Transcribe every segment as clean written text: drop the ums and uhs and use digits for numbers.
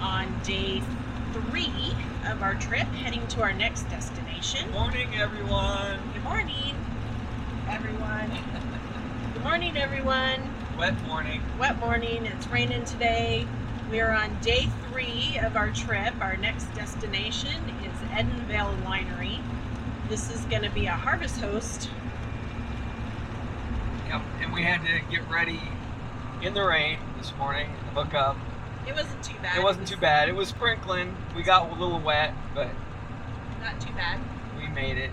on day 3 of our trip, heading to our next destination. Good morning, everyone. Good morning, everyone. Good morning, everyone. Wet morning. Wet morning. It's raining today. We are on day 3 of our trip. Our next destination is Edenvale Winery. This is going to be a harvest host. Yep, and we had to get ready in the rain this morning to hook up. It wasn't too bad. It wasn't too bad. It was sprinkling. We got a little wet, but not too bad. We made it.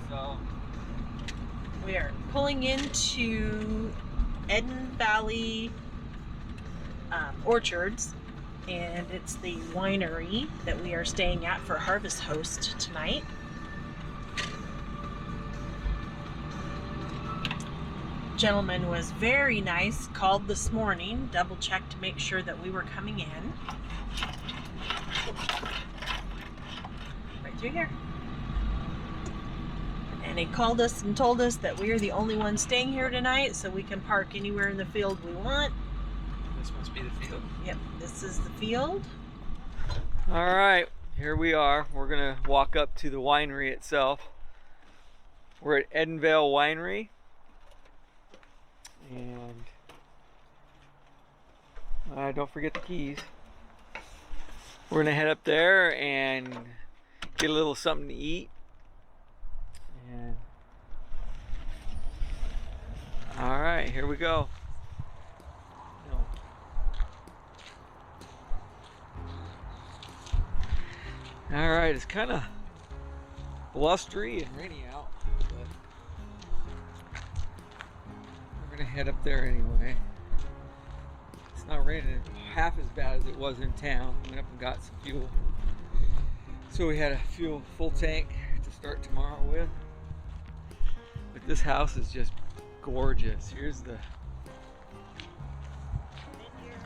So we are pulling into Edenvale Orchards, and it's the winery that we are staying at for Harvest Host tonight. Gentleman was very nice, called this morning, double checked to make sure that we were coming in. Right through here. And he called us and told us that we are the only ones staying here tonight, so we can park anywhere in the field we want. This must be the field. Yep, this is the field. All right, here we are. We're gonna walk up to the winery itself. We're at Edenvale Winery. And don't forget the keys. We're gonna head up there and get a little something to eat. And all right, here we go. All right, it's kind of blustery and rainy out, but we're gonna head up there anyway. It's not raining half as bad as it was in town. Went up and got some fuel. So we had a full tank to start tomorrow with. But this house is just gorgeous. Here's the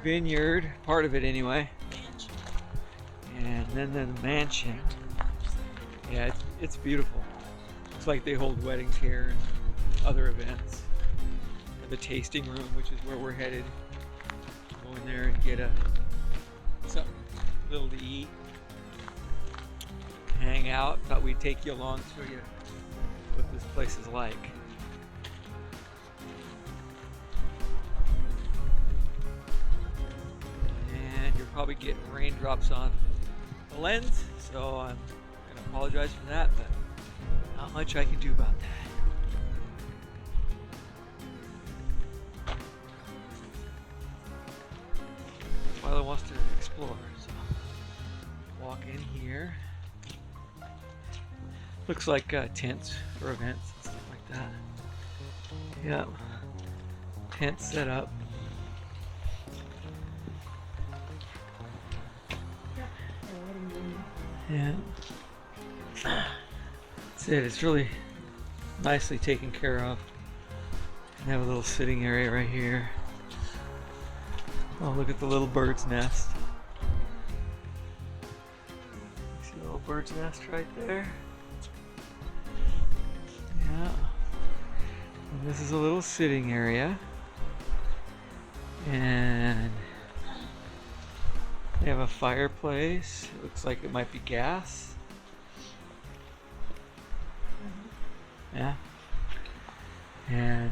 vineyard, part of it anyway. And then the mansion. Yeah, it's beautiful. Looks like they hold weddings here and other events. The tasting room, which is where we're headed. Go in there and get something little to eat. Hang out. Thought we'd take you along, show you what this place is like. And you're probably getting raindrops on the lens, so I'm gonna apologize for that, but not much I can do about that. Tyler wants to explore, so walk in here. Looks like tents for events and stuff like that. Yep, tent set up. Yeah, that's it. It's really nicely taken care of. And have a little sitting area right here. Oh, look at the little bird's nest. See the little bird's nest right there? Yeah. And this is a little sitting area. And they have a fireplace. It looks like it might be gas. Yeah. And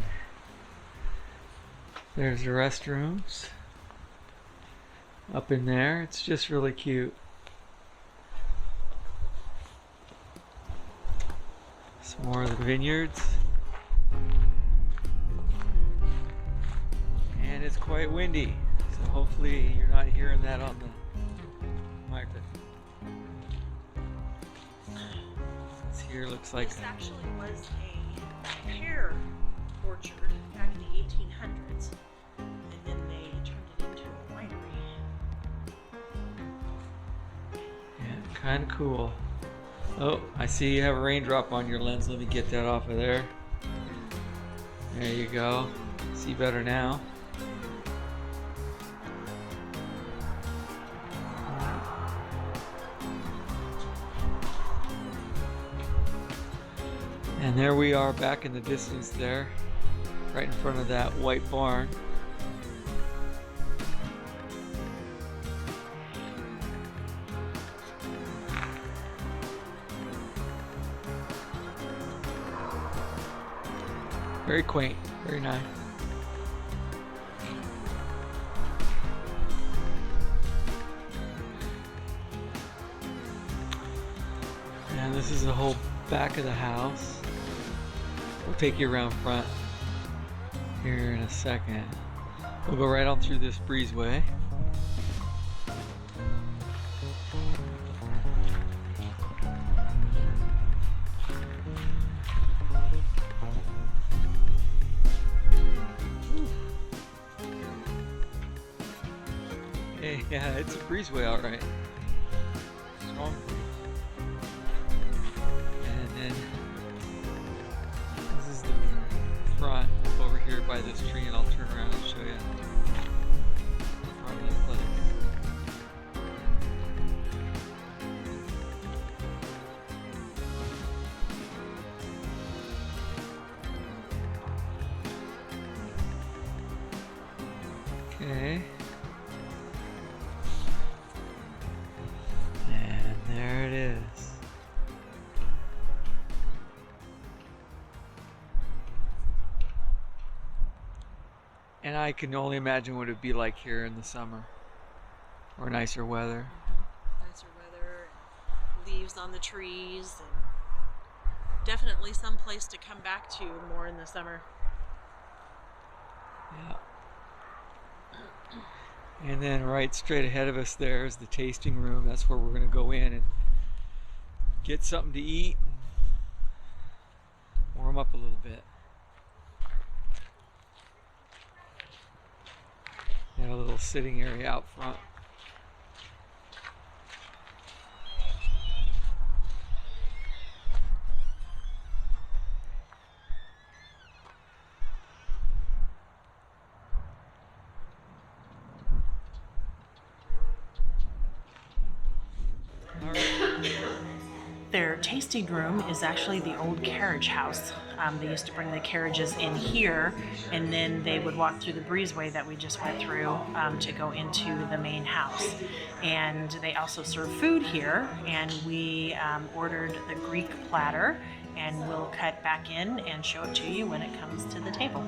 there's the restrooms. Up in there, it's just really cute. Some more of the vineyards. And it's quite windy, so hopefully you're not hearing that on the microphone. This here looks like... This actually was a pear orchard back in the 1800s, and then they turned it into a winery. Yeah, kind of cool. Oh, I see you have a raindrop on your lens. Let me get that off of there. There you go. See better now. And there we are back in the distance there, right in front of that white barn. Very quaint, very nice. And this is the whole back of the house. We'll take you around front here in a second. We'll go right on through this breezeway. Hey, yeah, it's a breezeway, all right. Strong breeze. And then this is the front over here by this tree, and I'll turn around and show you the front of the place. Okay. And there it is. And I can only imagine what it'd be like here in the summer, or nicer weather. Nicer weather, leaves on the trees, and definitely some place to come back to more in the summer. Yeah. And then right straight ahead of us there is the tasting room. That's where we're going to go in and get something to eat, warm up a little bit. Got a little sitting area out front. Their tasting room is actually the old carriage house. They used to bring the carriages in here, and then they would walk through the breezeway that we just went through to go into the main house. And they also serve food here, and we ordered the Greek platter, and we'll cut back in and show it to you when it comes to the table.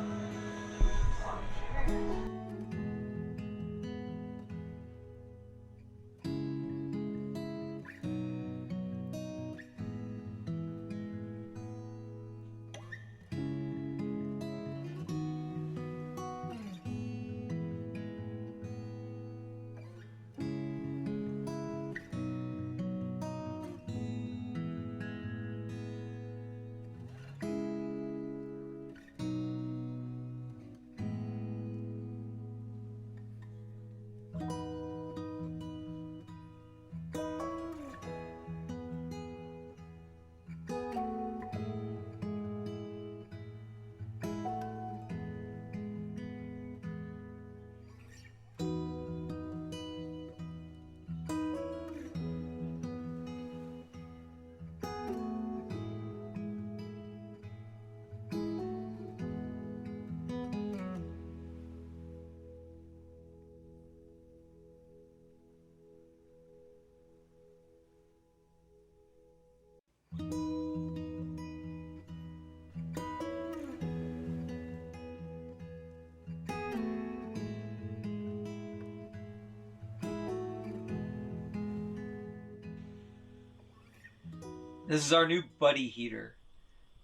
This is our new buddy heater.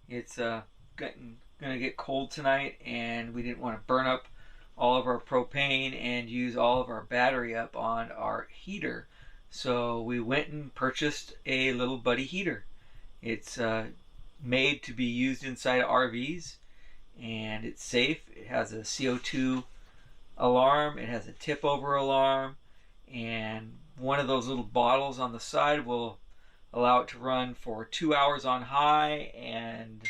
It's gonna get cold tonight, and we didn't want to burn up all of our propane and use all of our battery up on our heater. So we went and purchased a little buddy heater. It's made to be used inside RVs, and it's safe. It has a CO2 alarm, it has a tip over alarm, and one of those little bottles on the side will allow it to run for 2 hours on high and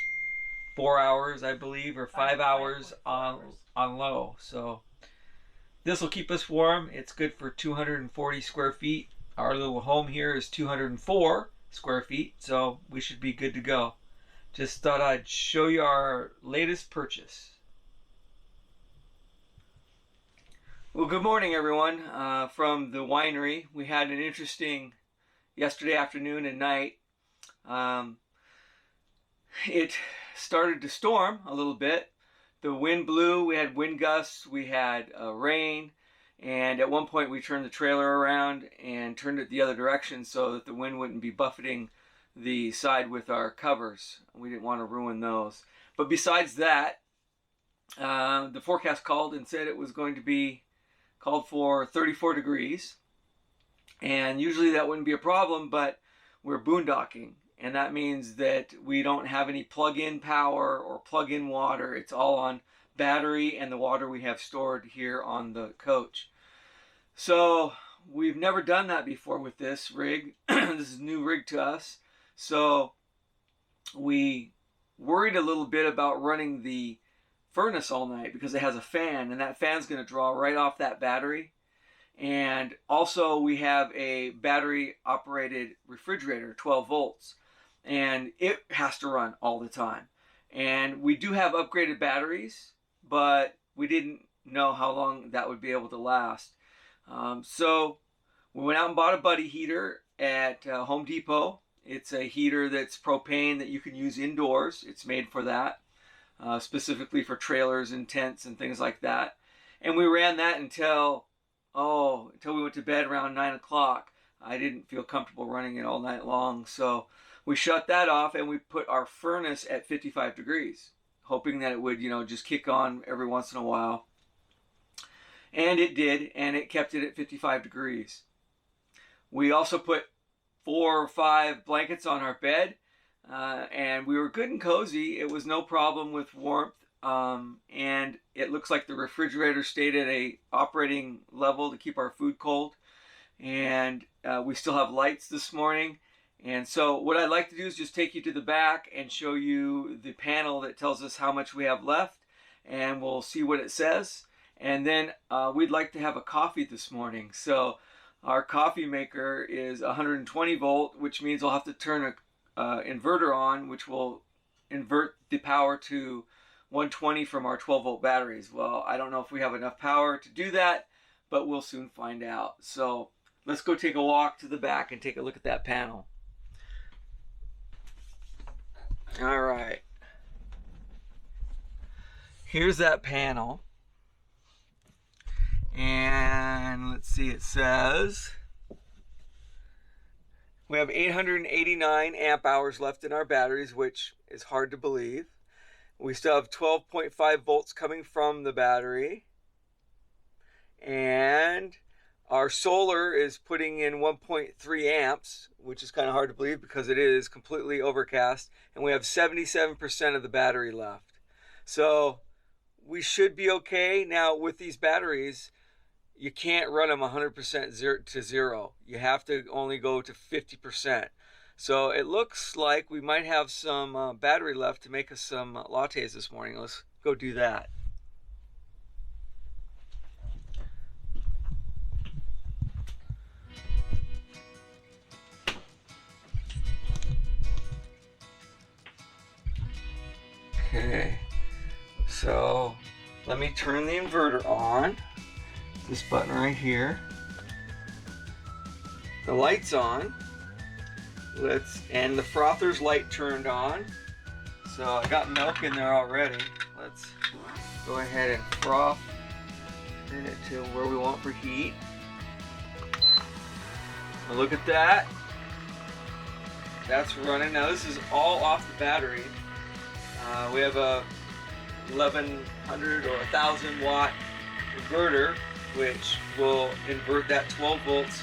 4 hours, I believe, or 5 hours on low. So this will keep us warm. It's good for 240 square feet. Our little home here is 204 square feet, so we should be good to go. Just thought I'd show you our latest purchase. Well, good morning, everyone. From the winery, we had an interesting yesterday afternoon and night. It started to storm a little bit, the wind blew. We had wind gusts, we had rain, and at one point we turned the trailer around and turned it the other direction so that the wind wouldn't be buffeting the side with our covers. We didn't want to ruin those. But besides that, the forecast called and said it was going to be called for 34 degrees. And usually that wouldn't be a problem, but we're boondocking. And that means that we don't have any plug-in power or plug-in water. It's all on battery and the water we have stored here on the coach. So we've never done that before with this rig. This is a new rig to us. So we worried a little bit about running the furnace all night because it has a fan, and that fan's going to draw right off that battery. And also we have a battery operated refrigerator, 12 volts, and it has to run all the time. And we do have upgraded batteries, but we didn't know how long that would be able to last. So we went out and bought a buddy heater at Home Depot. It's a heater that's propane that you can use indoors. It's made for that, specifically for trailers and tents and things like that. And we ran that until we went to bed around 9 o'clock. I didn't feel comfortable running it all night long, so we shut that off and we put our furnace at 55 degrees, hoping that it would, just kick on every once in a while. And it did, and it kept it at 55 degrees. We also put 4 or 5 blankets on our bed, and we were good and cozy. It was no problem with warmth, and it looks like the refrigerator stayed at a operating level to keep our food cold. And we still have lights this morning. And so what I'd like to do is just take you to the back and show you the panel that tells us how much we have left, and we'll see what it says. And then we'd like to have a coffee this morning. So our coffee maker is 120 volt, which means I'll have to turn an inverter on, which will invert the power to 120 from our 12 volt batteries. Well, I don't know if we have enough power to do that, but we'll soon find out. So let's go take a walk to the back and take a look at that panel. All right. Here's that panel. And let's see, it says we have 889 amp hours left in our batteries, which is hard to believe. We still have 12.5 volts coming from the battery. And our solar is putting in 1.3 amps, which is kind of hard to believe because it is completely overcast. And we have 77% of the battery left. So we should be okay. Now with these batteries, you can't run them 100% to zero. You have to only go to 50%. So it looks like we might have some battery left to make us some lattes this morning. Let's go do that. Okay, so let me turn the inverter on. This button right here. The light's on. And the frother's light turned on. So I got milk in there already. Let's go ahead and froth. Turn it to where we want for heat. Now look at that. That's running. Now this is all off the battery. We have a 1100 or 1000 watt inverter, which will invert that 12 volts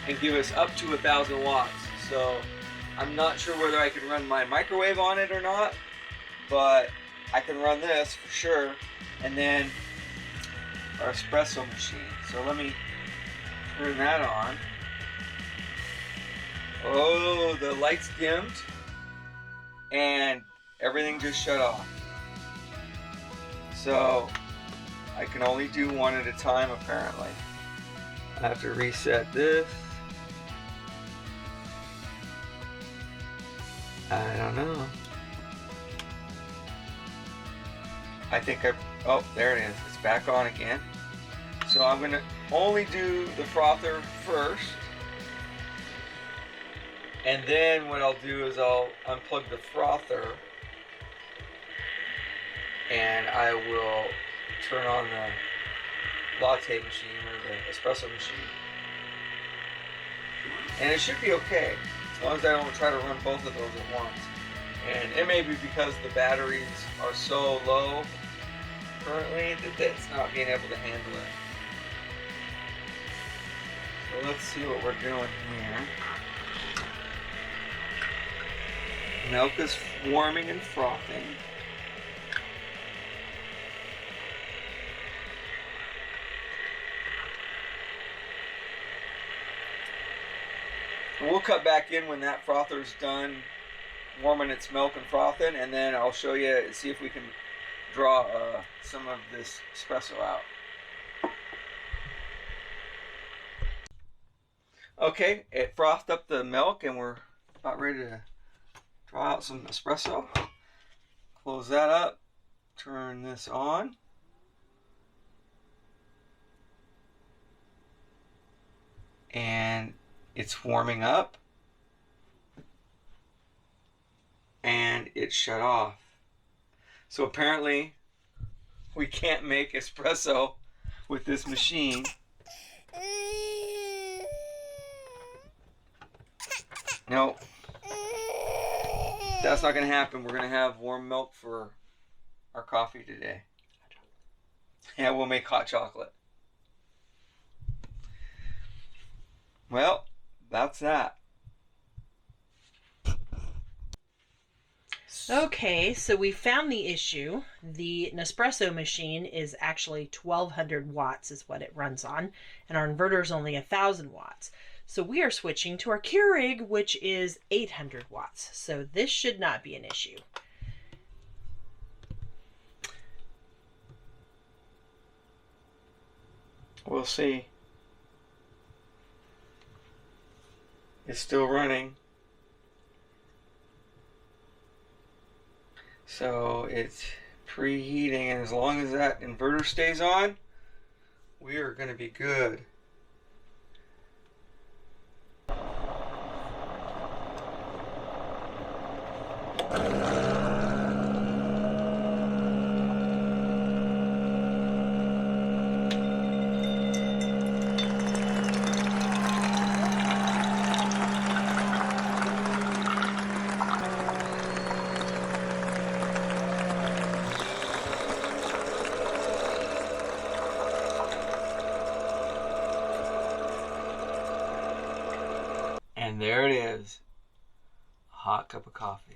and give us up to 1000 watts. So I'm not sure whether I can run my microwave on it or not, but I can run this for sure. And then our espresso machine. So let me turn that on. Oh, the lights dimmed and everything just shut off. So I can only do one at a time apparently. I have to reset this. I don't know. I think oh, there it is. It's back on again. So I'm going to only do the frother first. And then what I'll do is I'll unplug the frother. and I will turn on the latte machine or the espresso machine. And it should be okay, as long as I don't try to run both of those at once. And it may be because the batteries are so low currently that it's not being able to handle it. So let's see what we're doing here. Milk is warming and frothing. We'll cut back in when that frother's done warming its milk and frothing, and then I'll show you, see if we can draw some of this espresso out. Okay, it frothed up the milk and we're about ready to draw out some espresso. Close that up, turn this on. And it's warming up. And it shut off. So apparently we can't make espresso with this machine. No, that's not going to happen. We're going to have warm milk for our coffee today. Yeah, we'll make hot chocolate. Well, that's that. Okay, so we found the issue. The Nespresso machine is actually 1200 watts is what it runs on, and our inverter is only 1000 watts. So we are switching to our Keurig, which is 800 watts. So this should not be an issue. We'll see. It's still running. So it's preheating, and as long as that inverter stays on, we are going to be good. And there it is, a hot cup of coffee.